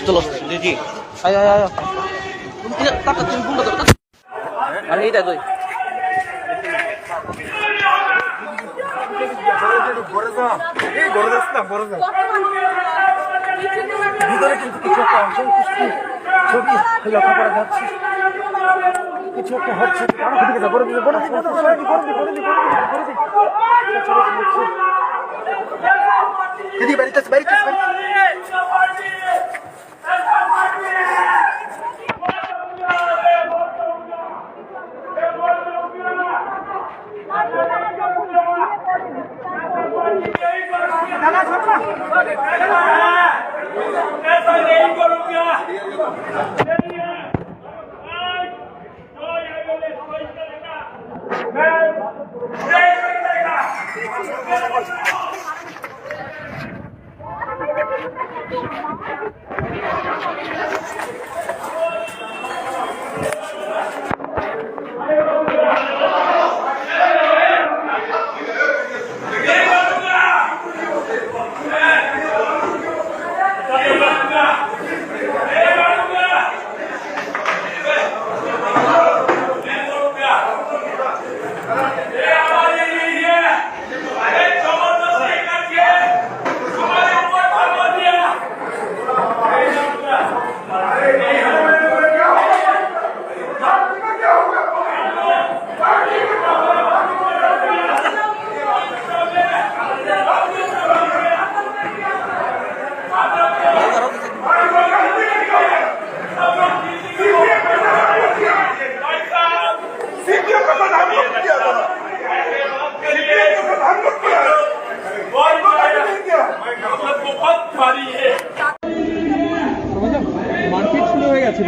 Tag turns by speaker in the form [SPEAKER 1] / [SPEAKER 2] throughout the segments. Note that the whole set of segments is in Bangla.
[SPEAKER 1] चलो जी जी आयो आयो आयो tidak takut timbul takut ini dah tuh ভিতরে কিন্তু কিছু একটা অংশ ছবি লেখা পড়া যাচ্ছে কিছু একটা হচ্ছে আমাকে দিকে করে দিতে করে দিদি বাড়িতে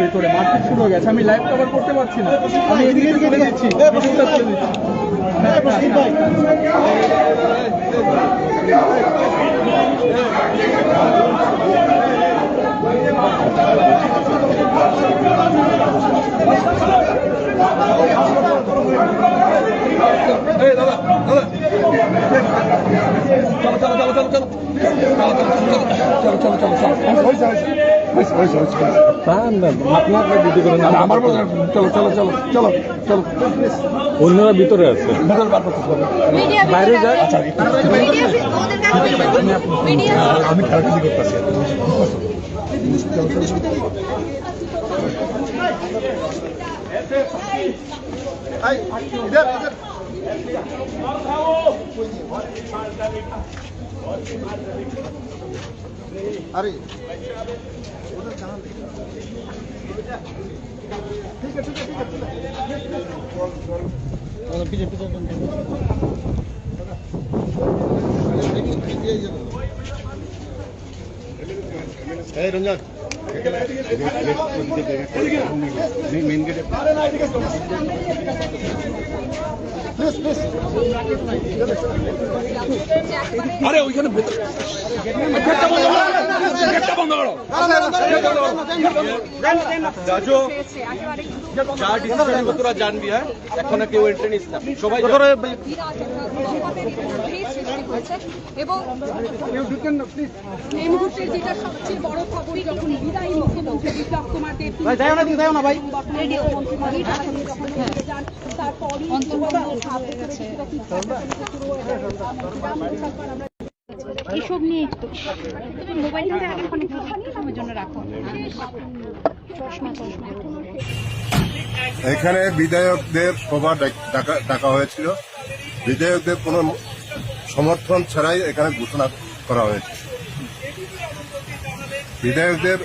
[SPEAKER 1] ভিতরে মারপিট শুরু হয়ে গেছে আমি লাইভ কভার করতে পারছি না আমি এদিকে করে দিচ্ছি ভিডিওটা করে দিচ্ছি দাদা অন্যরা ভিতরে আছে বাইরে যায় আমি খেলাটি করতেছি अरे उधर कहाँ ठीक है पीछे रंजन मेन गेट अरे ওইখানে গেটটা বন্ধ করো রাজু যা ডিসিশন তোরা জানবি হ্যাঁ এখন কেউ এন্ট্রি নিস না সবাই
[SPEAKER 2] এবং এই মুহূর্তে যেটা সবচেয়ে বড় খবর যখন বিদায়ী মুখ্যমন্ত্রী বিপ্লব কুমার দেব
[SPEAKER 1] দাও না ভাই
[SPEAKER 2] রেডিও মন্ত্রী যান তারপরই এসব নিয়ে মোবাইল সময়ের জন্য রাখো
[SPEAKER 3] এখানে বিধায়কদের সভা ডাকা হয়েছিল বিধায়কদের কোনো সমর্থন ছাড়াই এখানে ঘোষণা করা হয়েছে বিধায়কদের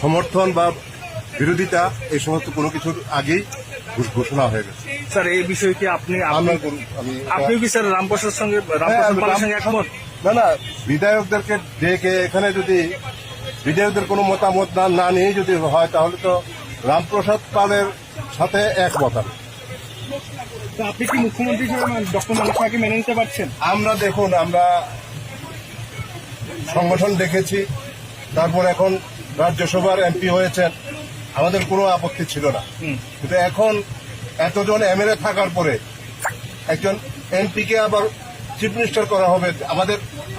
[SPEAKER 3] সমর্থন বা বিরোধিতা এই সমস্ত কোনো কিছুর আগেই ঘোষণা হয়ে গেছে
[SPEAKER 1] স্যার এই বিষয়ে কি আপনি কি স্যার রামপ্রসাদের সঙ্গে একমত
[SPEAKER 3] না বিধায়কদেরকে ডেকে এখানে যদি বিধায়কদের কোনো মতামত না নিয়ে যদি হয় তাহলে তো রামপ্রসাদ পালের সাথে একমত আমি।
[SPEAKER 1] তো আপনি কি মুখ্যমন্ত্রী হিসেবে ডক্টর মানিক সাহাকে মেনে নিতে পারছেন?
[SPEAKER 3] আমরা দেখুন, আমরা সংগঠন দেখেছি, তারপর এখন রাজ্যসভার এমপি হয়েছেন, আমাদের কোনো আপত্তি ছিল না। কিন্তু এখন এতজন এমএলএ থাকার পরে একজন এমপিকে আবার চিফ মিনিস্টার করা হবে,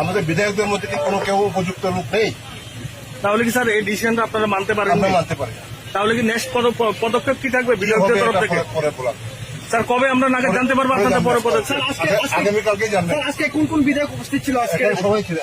[SPEAKER 3] আমাদের বিধায়কদের মধ্যে কি কোনো কেউ উপযুক্ত লোক নেই?
[SPEAKER 1] তাহলে কি স্যার এই ডিসিশনটা আপনারা মানতে পারেন?
[SPEAKER 3] আমরা মানতে পারি না।
[SPEAKER 1] তাহলে কি নেক্সট পদক্ষেপ কি থাকবে বিধায়কদের তরফ থেকে?
[SPEAKER 3] পরে বলা
[SPEAKER 1] স্যার কবে আমরা নাগাদ জানতে পারবো আপনাদের পরে পদক্ষেপ?
[SPEAKER 3] আগামীকালকে জানবেন।
[SPEAKER 1] আজকে কোন কোন বিধায়ক উপস্থিত ছিল? আজকে
[SPEAKER 3] সবাই ছিল।